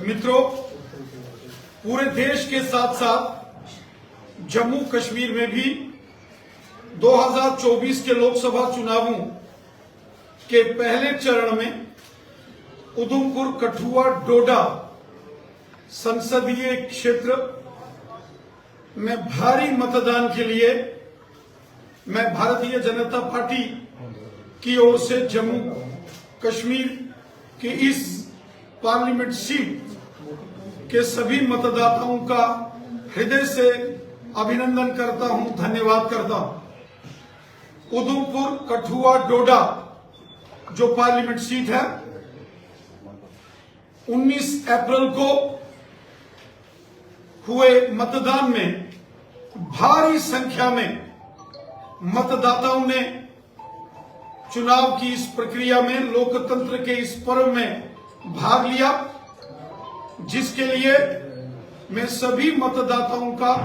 मित्रों, पूरे देश के साथ साथ जम्मू कश्मीर में भी 2024 के लोकसभा चुनावों के पहले चरण में उधमपुर, कठुआ, डोडा संसदीय क्षेत्र में भारी मतदान के लिए मैं भारतीय जनता पार्टी की ओर से जम्मू कश्मीर की इस पार्लियामेंट सीट के सभी मतदाताओं का हृदय से अभिनंदन करता हूं, धन्यवाद करता हूं। उधमपुर, कठुआ, डोडा जो पार्लियामेंट सीट है, 19 अप्रैल को हुए मतदान में भारी संख्या में मतदाताओं ने चुनाव की इस प्रक्रिया में, लोकतंत्र के इस पर्व में भाग लिया, जिसके लिए मैं सभी मतदाताओं का,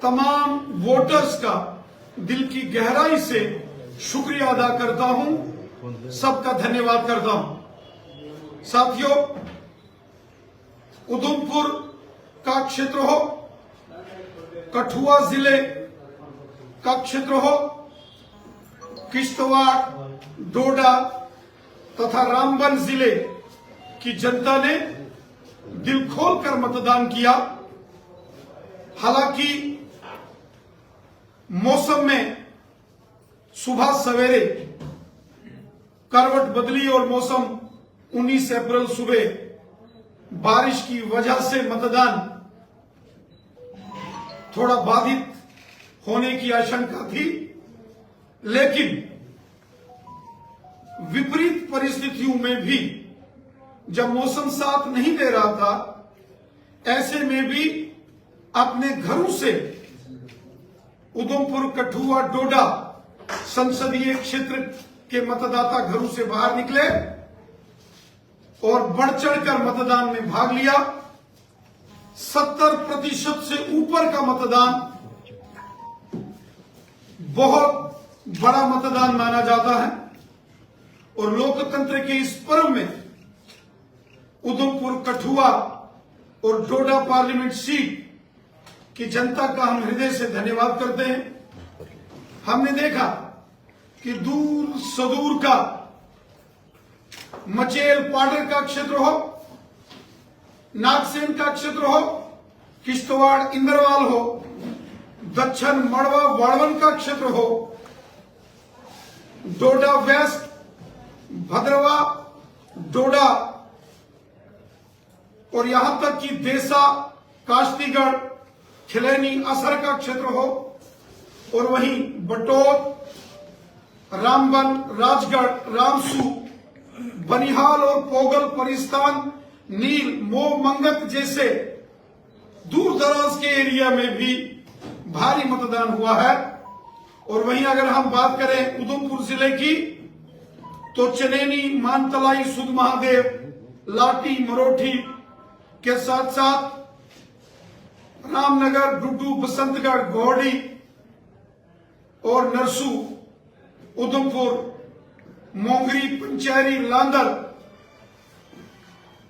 तमाम वोटर्स का दिल की गहराई से शुक्रिया अदा करता हूं, सबका धन्यवाद करता हूं। साथियों, उधमपुर का क्षेत्र हो, कठुआ जिले का क्षेत्र हो, किश्तवाड़, डोडा तथा रामबन जिले की जनता ने दिल खोलकर मतदान किया। हालांकि मौसम में सुबह सवेरे करवट बदली और मौसम 19 अप्रैल सुबह बारिश की वजह से मतदान थोड़ा बाधित होने की आशंका थी, लेकिन विपरीत परिस्थितियों में भी जब मौसम साथ नहीं दे रहा था, ऐसे में भी अपने घरों से उधमपुर, कठुआ, डोडा संसदीय क्षेत्र के मतदाता घरों से बाहर निकले और बढ़ चढ़कर मतदान में भाग लिया। 70% से ऊपर का मतदान बहुत बड़ा मतदान माना जाता है और लोकतंत्र के इस पर्व में उधमपुर, कठुआ और डोडा पार्लियामेंट सीट की जनता का हम हृदय से धन्यवाद करते हैं। हमने देखा कि दूर सुदूर का मचेल, पाडर का क्षेत्र हो, नागसेन का क्षेत्र हो, किश्तवाड़, इंद्रवाल हो, दक्षिण मड़वा, वाड़वन का क्षेत्र हो, डोडा वेस्ट, भद्रवा, डोडा और यहां तक कि देसा, काश्तीगढ़, खिलैनी, असर का क्षेत्र हो, और वहीं बटोत, रामबन, राजगढ़, रामसू, बनिहाल और पोगल, परिस्तान, नील, मोह, मंगत जैसे दूर दराज के एरिया में भी भारी मतदान हुआ है। और वहीं अगर हम बात करें उधमपुर जिले की, तो चनैनी, मानतलाई, सुध महादेव, लाठी, मरोठी के साथ साथ रामनगर, डुडू, बसंतगढ़, घोड़ी और नरसू, उधमपुर, मोंगरी, पंचैरी, लांदर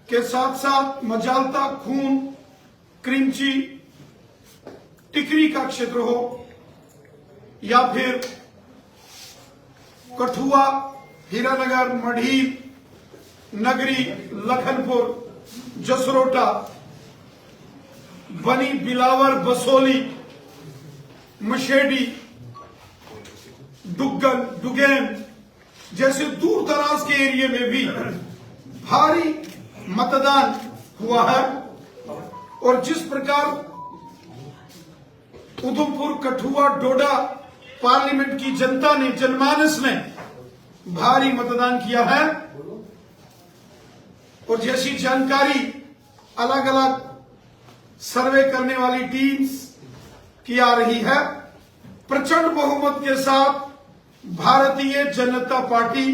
के साथ साथ मजालता, खून, क्रिंची, टिकरी का क्षेत्र हो, या फिर कठुआ, हीरानगर, मढ़ी, नगरी, लखनपुर, जसरोटा, बनी, बिलावर, बसोली, मशेडी, डुग्गन, डुगेन जैसे दूर दराज के एरिया में भी भारी मतदान हुआ है। और जिस प्रकार उधमपुर, कठुआ, डोडा पार्लियामेंट की जनता ने, जनमानस ने भारी मतदान किया है, और जैसी जानकारी अलग अलग सर्वे करने वाली टीम्स की आ रही है, प्रचंड बहुमत के साथ भारतीय जनता पार्टी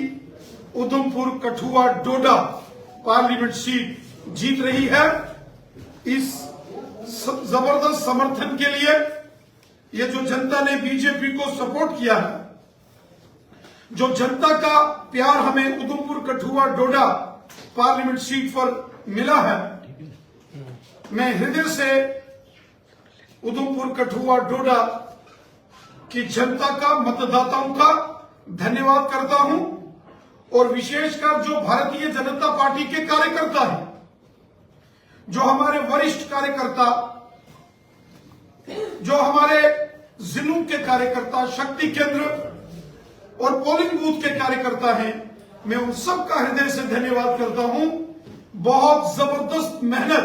उधमपुर, कठुआ, डोडा पार्लियामेंट सीट जीत रही है। इस जबरदस्त समर्थन के लिए ये जो जनता ने बीजेपी को सपोर्ट किया है, जो जनता का प्यार हमें उधमपुर, कठुआ, डोडा पार्लियामेंट सीट पर मिला है, मैं हृदय से उधमपुर, कठुआ, डोडा की जनता का, मतदाताओं का धन्यवाद करता हूं। और विशेषकर जो भारतीय जनता पार्टी के कार्यकर्ता हैं, जो हमारे वरिष्ठ कार्यकर्ता, जो हमारे जिलों के कार्यकर्ता, शक्ति केंद्र और पोलिंग बूथ के कार्यकर्ता हैं, मैं उन सब का हृदय से धन्यवाद करता हूं। बहुत जबरदस्त मेहनत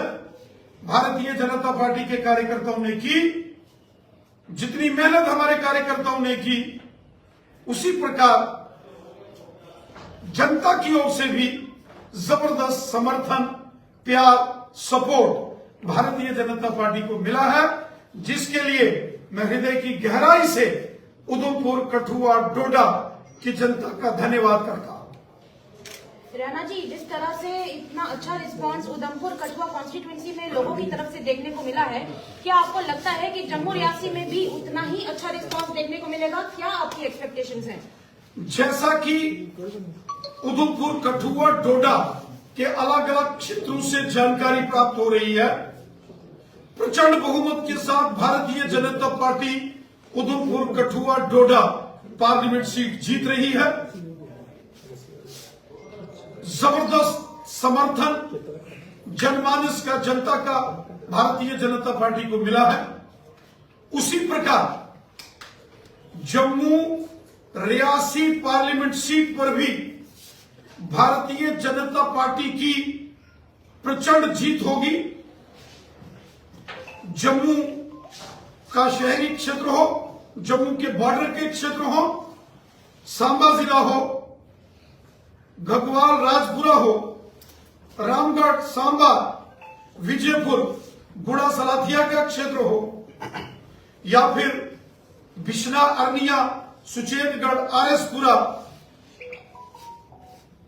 भारतीय जनता पार्टी के कार्यकर्ताओं ने की। जितनी मेहनत हमारे कार्यकर्ताओं ने की, उसी प्रकार जनता की ओर से भी जबरदस्त समर्थन, प्यार, सपोर्ट भारतीय जनता पार्टी को मिला है, जिसके लिए मैं हृदय की गहराई से उधमपुर, कठुआ, डोडा की जनता का धन्यवाद करता हूं। राणा जी, जिस तरह से इतना अच्छा रिस्पांस उधमपुर कठुआ कॉन्स्टिट्यूएंसी में लोगों की तरफ से देखने को मिला है, क्या आपको लगता है कि जम्मू रियासी में भी उतना ही अच्छा रिस्पांस देखने को मिलेगा? क्या आपकी एक्सपेक्टेशंस हैं? जैसा कि उधमपुर, कठुआ, डोडा के अलग अलग क्षेत्रों से जानकारी प्राप्त हो रही है, प्रचंड बहुमत के साथ भारतीय जनता पार्टी उधमपुर, कठुआ, डोडा पार्लियामेंट सीट जीत रही है। जबरदस्त समर्थन जनमानस का, जनता का भारतीय जनता पार्टी को मिला है। उसी प्रकार जम्मू रियासी पार्लियामेंट सीट पर भी भारतीय जनता पार्टी की प्रचंड जीत होगी। जम्मू का शहरी क्षेत्र हो, जम्मू के बॉर्डर के क्षेत्र हो, सांबा जिला हो, घगवाल, राजपुरा हो, रामगढ़, सांबा, विजयपुर, गुड़ा, सलाथिया का क्षेत्र हो, या फिर बिश्ना, अरनिया, सुचेतगढ़, आरएसपुरा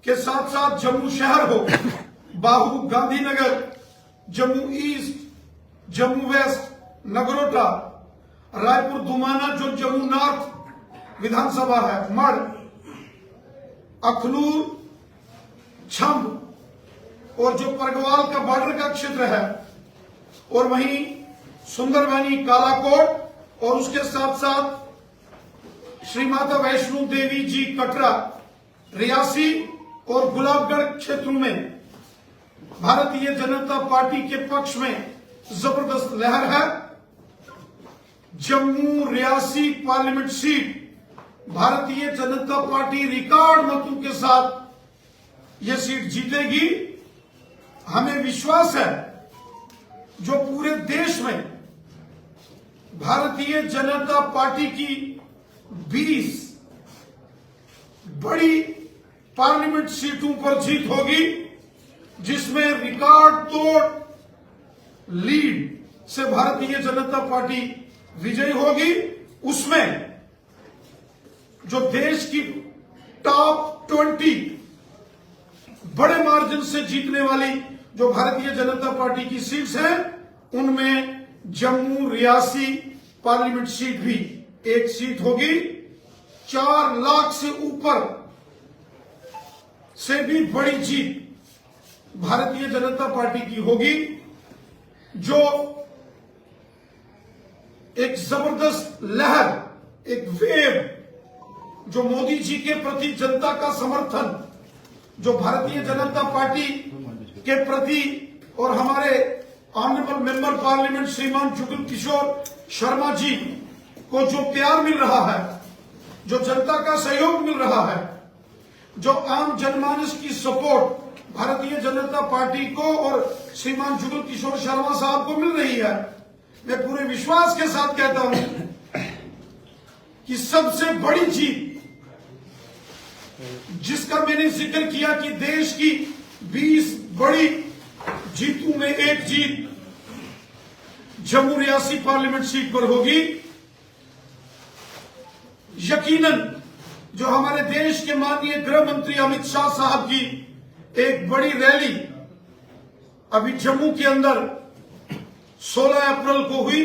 के साथ साथ जम्मू शहर हो, बाहू, गांधीनगर, जम्मू ईस्ट, जम्मू वेस्ट, नगरोटा, रायपुर, दुमाना जो जम्मू नॉर्थ विधानसभा है, मढ़, अखनूर, छंब और जो परगवाल का बॉर्डर का क्षेत्र है, और वहीं सुंदरबनी, कालाकोट और उसके साथ साथ श्री माता वैष्णो देवी जी, कटरा, रियासी और गुलाबगढ़ क्षेत्रों में भारतीय जनता पार्टी के पक्ष में जबरदस्त लहर है। Jammu Reasi parliament seat Bharatiya Janata party record मतों के साथ यह सीट जीतेगी। हमें विश्वास है, जो पूरे देश में भारतीय जनता पार्टी की 20 बड़ी पार्लियामेंट सीटों पर जीत होगी, जिसमें रिकॉर्ड तोड़ लीड से भारतीय जनता पार्टी विजयी होगी। उसमें जो देश की टॉप 20 बड़े मार्जिन से जीतने वाली जो भारतीय जनता पार्टी की सीट्स हैं, उनमें जम्मू रियासी पार्लियामेंट सीट भी एक सीट होगी। 4 लाख से ऊपर से भी बड़ी जीत भारतीय जनता पार्टी की होगी, जो एक जबरदस्त लहर, एक वेव, जो मोदी जी के प्रति जनता का समर्थन, जो भारतीय जनता पार्टी के प्रति और हमारे ऑनरेबल मेंबर पार्लियामेंट श्रीमान जुगल किशोर शर्मा जी को जो प्यार मिल रहा है, जो जनता का सहयोग मिल रहा है, जो आम जनमानस की सपोर्ट भारतीय जनता पार्टी को और श्रीमान जुगल किशोर शर्मा साहब को मिल रही है, मैं पूरे विश्वास के साथ कहता हूं कि सबसे बड़ी जीत, जिसका मैंने जिक्र किया कि देश की 20 बड़ी जीतों में एक जीत जम्मू रियासी पार्लियामेंट सीट पर होगी। यकीनन जो हमारे देश के माननीय गृह मंत्री अमित शाह साहब की एक बड़ी रैली अभी जम्मू के अंदर 16 अप्रैल को हुई,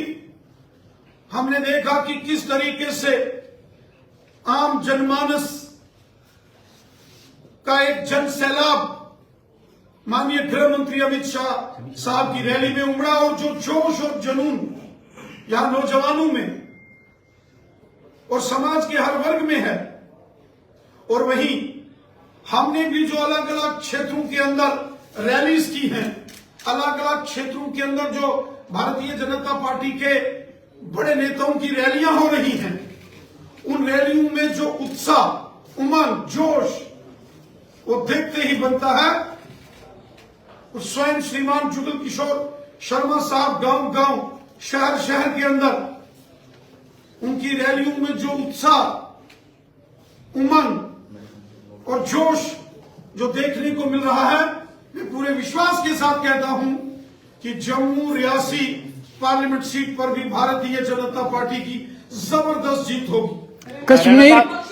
हमने देखा कि किस तरीके से आम जनमानस का एक जन सैलाब माननीय गृह मंत्री अमित शाह साहब की रैली में उमड़ा और जो जोश और जुनून यहां नौजवानों में और समाज के हर वर्ग में है, और वहीं हमने भी जो अलग अलग क्षेत्रों के अंदर रैलीज की हैं, अलग अलग क्षेत्रों के अंदर जो भारतीय जनता पार्टी के बड़े नेताओं की रैलियां हो रही हैं, उन रैलियों में जो उत्साह, उमंग, जोश वो देखते ही बनता है। और स्वयं श्रीमान जुगल किशोर शर्मा साहब गांव गांव, शहर शहर के अंदर उनकी रैलियों में जो उत्साह, उमंग और जोश जो देखने को मिल रहा है, मैं पूरे विश्वास के साथ कहता हूं कि जम्मू रियासी पार्लियामेंट सीट पर भी भारतीय जनता पार्टी की जबरदस्त जीत होगी।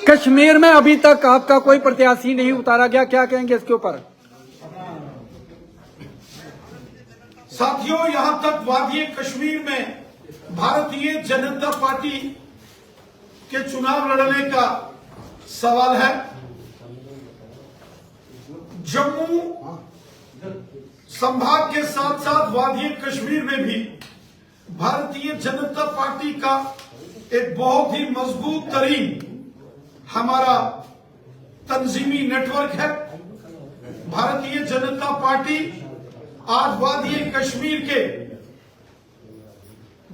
कश्मीर में अभी तक आपका कोई प्रत्याशी नहीं उतारा गया, क्या कहेंगे इसके ऊपर? साथियों, यहां तक वादी कश्मीर में भारतीय जनता पार्टी के चुनाव लड़ने का सवाल है। जम्मू संभाग के साथ साथ वादी कश्मीर में भी भारतीय जनता पार्टी का एक बहुत ही मजबूत तरीन हमारा तंजीमी नेटवर्क है। भारतीय जनता पार्टी आज वादी कश्मीर के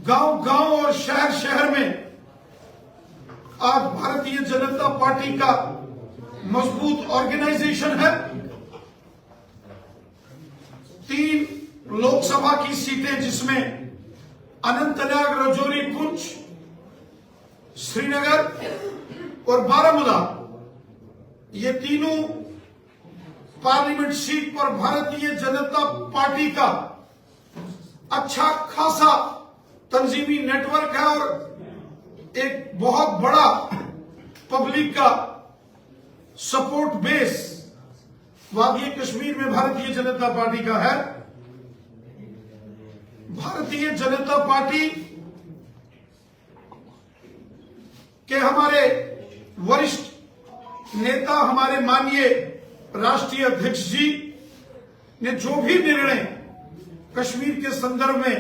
गांव गांव और शहर शहर में आज भारतीय जनता पार्टी का मजबूत ऑर्गेनाइजेशन है। 3 लोकसभा की सीटें जिसमें अनंतनाग, राजौरी, पुंछ, श्रीनगर और बारामूला, ये तीनों पार्लियामेंट सीट पर भारतीय जनता पार्टी का अच्छा खासा तंजीमी नेटवर्क है और एक बहुत बड़ा पब्लिक का सपोर्ट बेस वादी कश्मीर में भारतीय जनता पार्टी का है। भारतीय जनता पार्टी के हमारे वरिष्ठ नेता, हमारे माननीय राष्ट्रीय अध्यक्ष जी ने जो भी निर्णय कश्मीर के संदर्भ में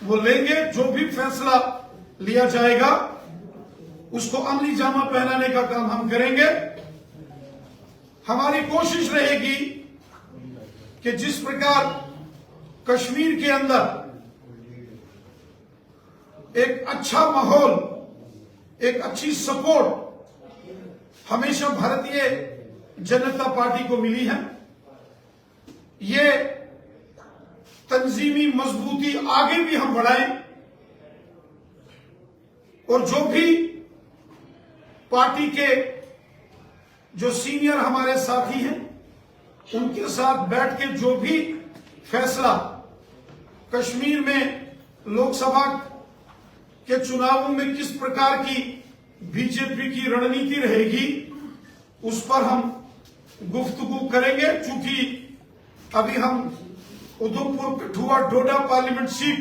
वो लेंगे, जो भी फैसला लिया जाएगा उसको अमली जामा पहनाने का काम हम करेंगे। हमारी कोशिश रहेगी कि जिस प्रकार कश्मीर के अंदर एक अच्छा माहौल, एक अच्छी सपोर्ट हमेशा भारतीय जनता पार्टी को मिली है, ये तंजीमी मजबूती आगे भी हम बढ़ाएं और जो भी पार्टी के जो सीनियर हमारे साथी हैं उनके साथ बैठ के जो भी फैसला कश्मीर में लोकसभा के चुनावों में किस प्रकार की बीजेपी की रणनीति रहेगी उस पर हम गुफ्तगू करेंगे। चूंकि अभी हम उधमपुर, कठुआ, डोडा पार्लियामेंट सीट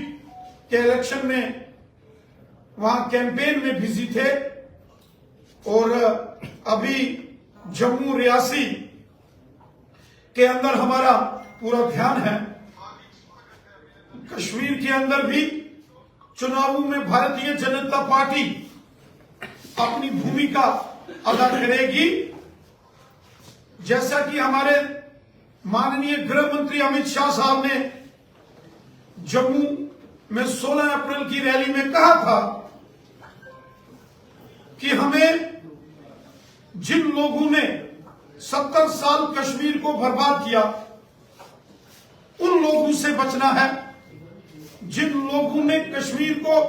के इलेक्शन में वहां कैंपेन में बिजी थे और अभी जम्मू रियासी के अंदर हमारा पूरा ध्यान है। कश्मीर के अंदर भी चुनावों में भारतीय जनता पार्टी अपनी भूमिका अदा करेगी। जैसा कि हमारे माननीय गृह मंत्री अमित शाह साहब ने जम्मू में 16 अप्रैल की रैली में कहा था कि हमें जिन लोगों ने 70 साल कश्मीर को बर्बाद किया उन लोगों से बचना है। जिन लोगों ने कश्मीर को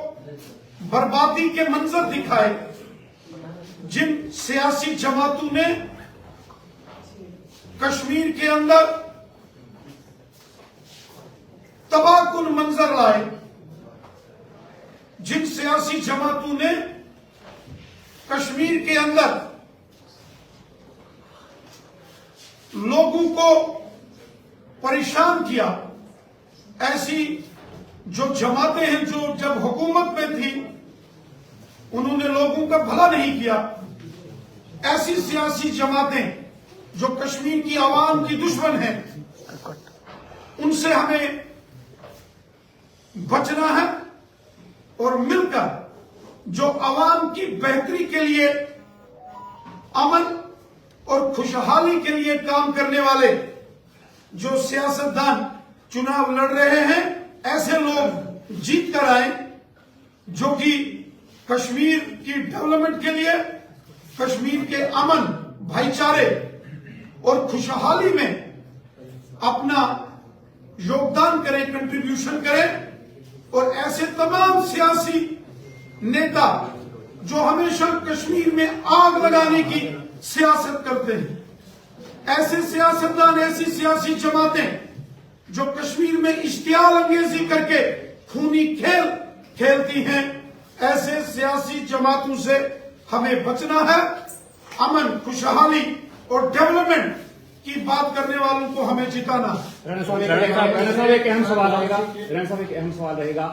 बर्बादी के मंजर दिखाए, जिन सियासी जमातों ने कश्मीर के अंदर तबाहकुन मंजर लाए, जिन सियासी जमातों ने कश्मीर के अंदर लोगों को परेशान किया, ऐसी जो जमातें हैं जो जब हुकूमत में थी उन्होंने लोगों का भला नहीं किया, ऐसी सियासी जमातें जो कश्मीर की आवाम की दुश्मन हैं, उनसे हमें बचना है और मिलकर जो आवाम की बेहतरी के लिए, अमन और खुशहाली के लिए काम करने वाले जो सियासतदान चुनाव लड़ रहे हैं, ऐसे लोग जीत कर आए जो कि कश्मीर की डेवलपमेंट के लिए, कश्मीर के अमन, भाईचारे और खुशहाली में अपना योगदान करें, कंट्रीब्यूशन करें। और ऐसे तमाम सियासी नेता जो हमेशा कश्मीर में आग लगाने की सियासत करते हैं, ऐसे सियासतदान, ऐसी सियासी जमातें जो कश्मीर में इश्तियाल अंगेजी करके खूनी खेल खेलती हैं, ऐसे सियासी जमातों से हमें बचना है। अमन, खुशहाली और डेवलपमेंट की बात करने वालों को हमें जिताना है। राणा साहब एक अहम सवाल रहेगा।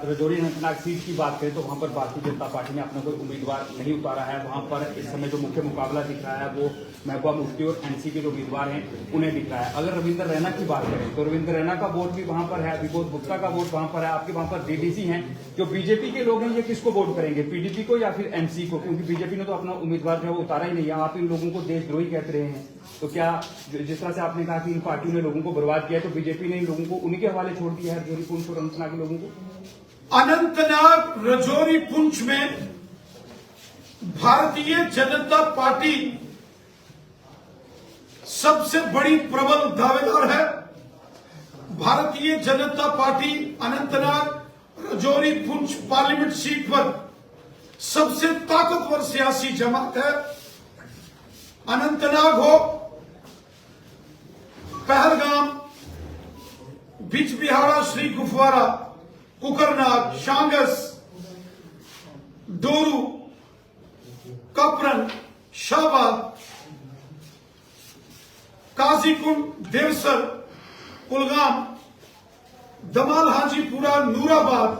रजौरी अनंतनाग सीट की बात करें तो वहां पर भारतीय जनता पार्टी ने अपना कोई उम्मीदवार नहीं उतारा है। वहां पर इस समय जो मुख्य मुकाबला दिख रहा है वो महबूबा मुफ्ती और एनसी के जो उम्मीदवार हैं उन्हें दिख रहा है। अगर रविंद्र रैना की बात करें तो रविंद्र रैना का वोट भी वहां पर है, विबोध गुप्ता का वोट वहां पर है, आपके वहां पर डीडीसी हैं। जो बीजेपी के लोग हैं ये किसको वोट करेंगे, पीडीपी को या फिर एनसी को? क्योंकि बीजेपी ने तो अपना उम्मीदवार जो है वो उतारा ही नहीं है। आप इन लोगों को देशद्रोही कहते रहे हैं, तो क्या जिस तरह से आपने कहा कि इन पार्टियों ने लोगों को बर्बाद किया, तो बीजेपी ने इन लोगों को उन्हीं के हवाले छोड़ दिया है, रजौरी पुंछ और अनंतनाग के लोगों को? अनंतनाग, रजौरी, पुंछ में भारतीय जनता पार्टी सबसे बड़ी प्रबल दावेदार है। Bharatiya Janata party Anantnag, Rajouri, Poonch parliament seat पर सबसे ताकतवर सियासी जमात है। अनंतनाग हो, पहलगाम, बिजबिहाड़ा, श्री गुफवारा, कुकरनाग, शांगस, डोरू, कपरन, शाहबाद, काजीकुंड, देवसर, कुलगाम, दमाल, हाजीपुरा, नूराबाद,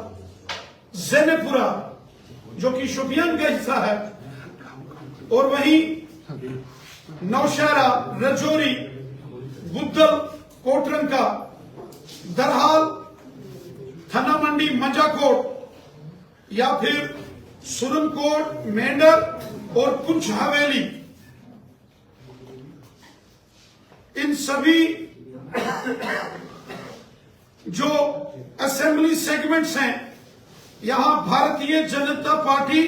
जैनपुरा जो कि शोपियान का हिस्सा है, और वहीं नौशहरा, रजौरी, बुद्धल, कोटरंका, दरहाल, थाना मंडी, मंजाकोट या फिर सुरनकोट, मेंढर और पुंछ हवेली, इन सभी जो असेंबली सेगमेंट्स हैं, यहां भारतीय जनता पार्टी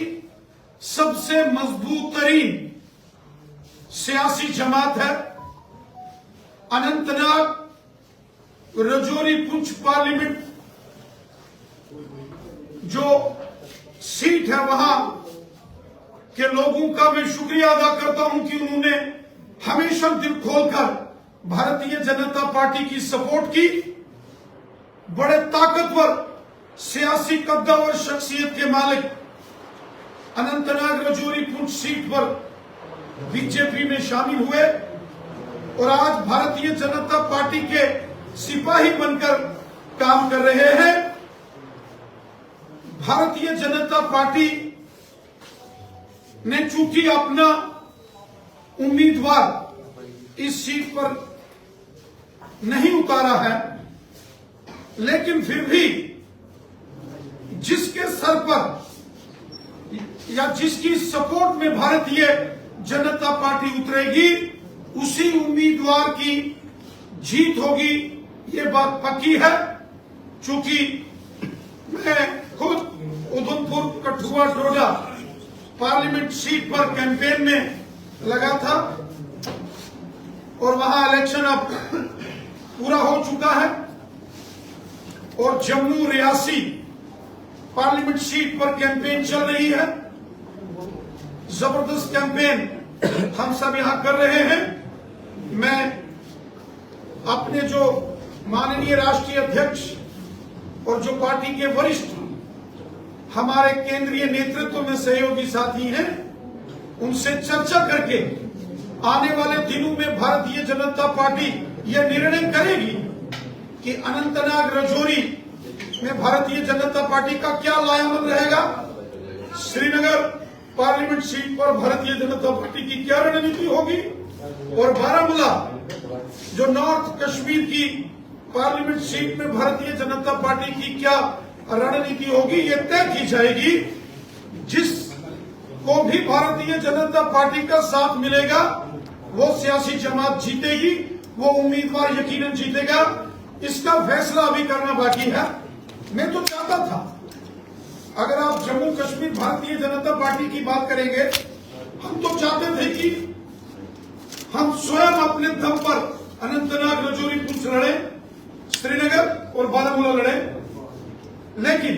सबसे मजबूत तरीन सियासी जमात है। अनंतनाग, रजौरी, पुंछ पार्लियामेंट जो सीट है, वहां के लोगों का मैं शुक्रिया अदा करता हूं कि उन्होंने हमेशा दिल खोलकर भारतीय जनता पार्टी की सपोर्ट की। बड़े ताकतवर सियासी कद्दा और शख्सियत के मालिक अनंतनाग, रजौरी, पुंछ सीट पर बीजेपी में शामिल हुए और आज भारतीय जनता पार्टी के सिपाही बनकर काम कर रहे हैं। भारतीय जनता पार्टी ने चूंकि अपना उम्मीदवार इस सीट पर नहीं उतारा है, लेकिन फिर भी जिसके सर पर या जिसकी सपोर्ट में भारतीय जनता पार्टी उतरेगी, उसी उम्मीदवार की जीत होगी, ये बात पक्की है। चूंकि मैं खुद उधमपुर, कठुआ, डोडा पार्लियामेंट सीट पर कैंपेन में लगा था और वहां इलेक्शन अब पूरा हो चुका है और जम्मू, रियासी पार्लियामेंट सीट पर कैंपेन चल रही है। जबरदस्त कैंपेन हम सब यहां कर रहे हैं। मैं अपने जो माननीय राष्ट्रीय अध्यक्ष और जो पार्टी के वरिष्ठ हमारे केंद्रीय नेतृत्व में सहयोगी साथी हैं, उनसे चर्चा करके आने वाले दिनों में भारतीय जनता पार्टी यह निर्णय करेगी कि अनंतनाग, रजौरी में भारतीय जनता पार्टी का क्या लायामन रहेगा, श्रीनगर पार्लियामेंट सीट पर भारतीय जनता पार्टी की क्या रणनीति होगी और बारामूला जो नॉर्थ कश्मीर की पार्लियामेंट सीट में भारतीय जनता पार्टी की क्या रणनीति होगी, ये तय की जाएगी। जिसको भी भारतीय जनता पार्टी का साथ मिलेगा वो सियासी जमात जीतेगी, वो उम्मीदवार यकीनन जीतेगा। इसका फैसला अभी करना बाकी है। मैं तो चाहता था, अगर आप जम्मू कश्मीर भारतीय जनता पार्टी की बात करेंगे, हम तो चाहते थे कि हम स्वयं अपने दम पर अनंतनाग, रजौरी, पुंछ लड़े, श्रीनगर और बारामूला लड़े। लेकिन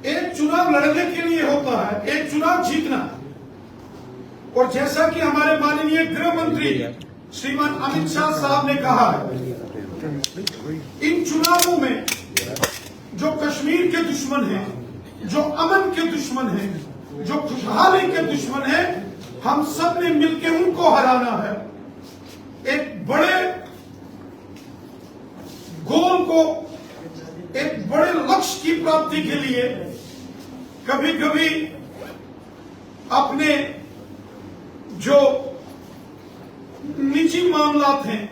एक चुनाव लड़ने के लिए होता है एक चुनाव जीतना, और जैसा कि हमारे माननीय गृह मंत्री श्रीमान अमित शाह साहब ने कहा है, इन चुनावों में जो कश्मीर के दुश्मन हैं, जो अमन के दुश्मन हैं, जो खुशहाली के दुश्मन हैं, हम सब ने मिलकर उनको हराना है। एक बड़े गोल को, एक बड़े लक्ष्य की प्राप्ति के लिए कभी कभी अपने जो निजी मामलात हैं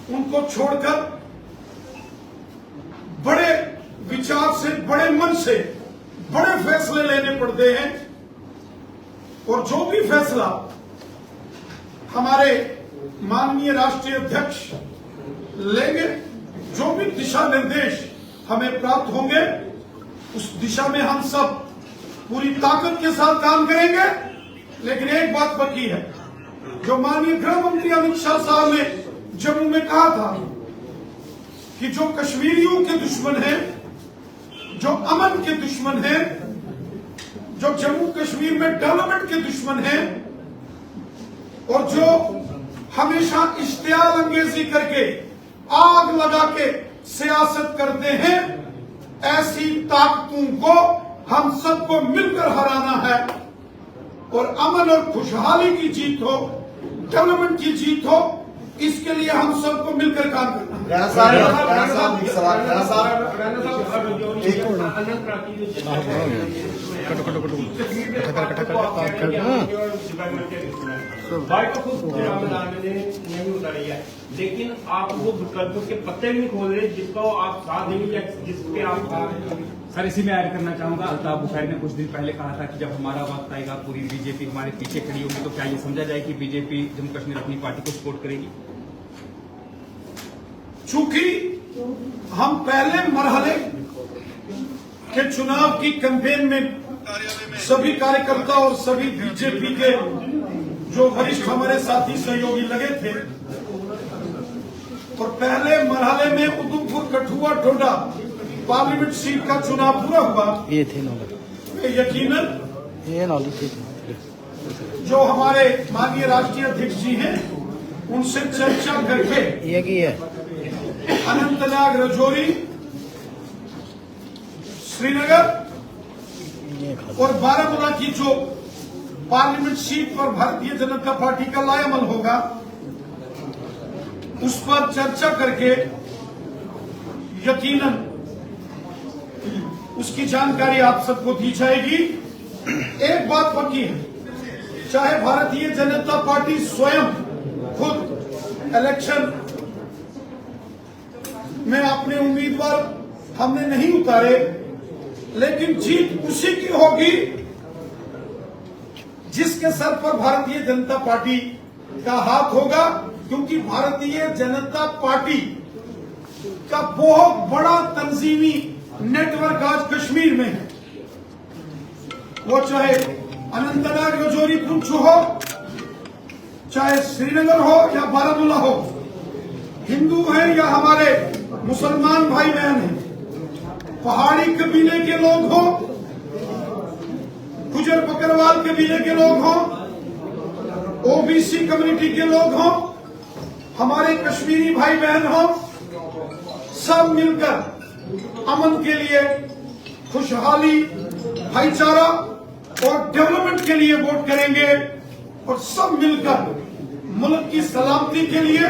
उनको छोड़कर बड़े विचार से, बड़े मन से बड़े फैसले लेने पड़ते हैं। और जो भी फैसला हमारे माननीय राष्ट्रीय अध्यक्ष लेंगे, जो भी दिशा निर्देश हमें प्राप्त होंगे, उस दिशा में हम सब पूरी ताकत के साथ काम करेंगे। लेकिन एक बात बाकी है, जो माननीय गृह मंत्री अमित शाह साहब ने जम्मू में कहा था कि जो कश्मीरियों के दुश्मन हैं, जो अमन के दुश्मन हैं, जो जम्मू कश्मीर में डेवलपमेंट के दुश्मन हैं, और जो हमेशा इश्तियाल अंगेजी करके, आग लगा के सियासत करते हैं, ऐसी ताकतों को हम सबको मिलकर हराना है। और अमन और खुशहाली की जीत हो, डेवलपमेंट की जीत हो, इसके लिए हम सबको मिलकर काम करना है। नहीं उतारी है, लेकिन आप वो विकल्पों के पत्ते भी नहीं खोल रहे जिसको आप साथ देंगे या जिसपे आप। सर, इसी में ऐड करना चाहूंगा, अल्ताफ बुखारी ने कुछ दिन पहले कहा था कि जब हमारा वक्त आएगा पूरी बीजेपी हमारे पीछे खड़ी होगी। तो क्या ये समझा जाए कि बीजेपी जम्मू कश्मीर अपनी पार्टी को सपोर्ट करेगी? चूंकि हम पहले मरहले के चुनाव की कैंपेन में सभी कार्यकर्ता और सभी बीजेपी के जो वरिष्ठ हमारे साथी सहयोगी लगे थे, और पहले मरहले में उधमपुर, कठुआ, डोडा पार्लियामेंट सीट का चुनाव पूरा हुआ। ये थे यकीनन ये नॉलेज जो हमारे माननीय राष्ट्रीय अध्यक्ष जी हैं, उनसे चर्चा करके ये की है अनंतनाग, रजौरी, श्रीनगर और बारामूला की जो पार्लियामेंट सीट पर भारतीय जनता पार्टी का लाएमल होगा, उस पर चर्चा करके यकीनन उसकी जानकारी आप सबको दी जाएगी। एक बात पक्की है, चाहे भारतीय जनता पार्टी स्वयं खुद इलेक्शन में अपने उम्मीदवार हमने नहीं उतारे, लेकिन जीत उसी की होगी जिसके सर पर भारतीय जनता पार्टी का हाथ होगा। क्योंकि भारतीय जनता पार्टी का बहुत बड़ा तंजीमी नेटवर्क आज कश्मीर में है। वो चाहे अनंतनाग, रजौरी, पुंछ हो, चाहे श्रीनगर हो या बारामूला हो, हिंदू हैं या हमारे मुसलमान भाई बहन हैं, पहाड़ी कबीले के लोग हों, गुजर बकरवाल कबीले के लोग हों, ओबीसी कम्युनिटी के लोग हों, हमारे कश्मीरी भाई बहन हों, सब मिलकर अमन के लिए, खुशहाली, भाईचारा और डेवलपमेंट के लिए वोट करेंगे। और सब मिलकर मुल्क की सलामती के लिए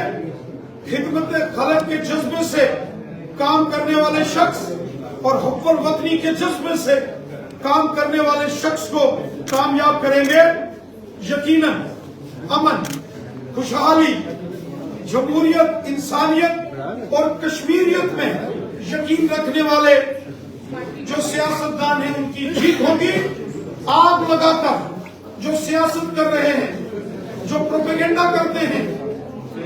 खिदमत खलक के जज्बे से काम करने वाले शख्स और हुब्बुल वतनी के जज्बे से काम करने वाले शख्स को कामयाब करेंगे। यकीनन अमन, खुशहाली, जमहूरियत, इंसानियत और कश्मीरियत में यकीन रखने वाले जो सियासतदान हैं उनकी जीत होगी। आग लगाकर जो सियासत कर रहे हैं, जो प्रोपेगेंडा करते हैं,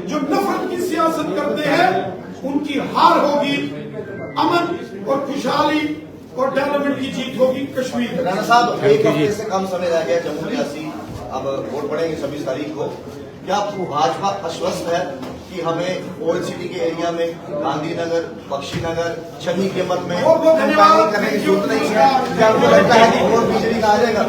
जो नफरत की सियासत करते हैं, उनकी हार होगी। अमन और खुशहाली और डेवलपमेंट की जीत होगी कश्मीर में। राणा साहब, एक हफ्ते से कम समय रह गया जम्मू रियासी, अब वोट पड़ेंगे 26 तारीख को। क्या भाजपा आश्वस्त है कि हमें ओल्ड सिटी के एरिया में गांधीनगर, बख्शीनगर, शहीद के मत में बहुत धन्यवाद। करने की जरूरत नहीं है? क्या आपको लगता है कि वोट बीजेपी का आ जाएगा?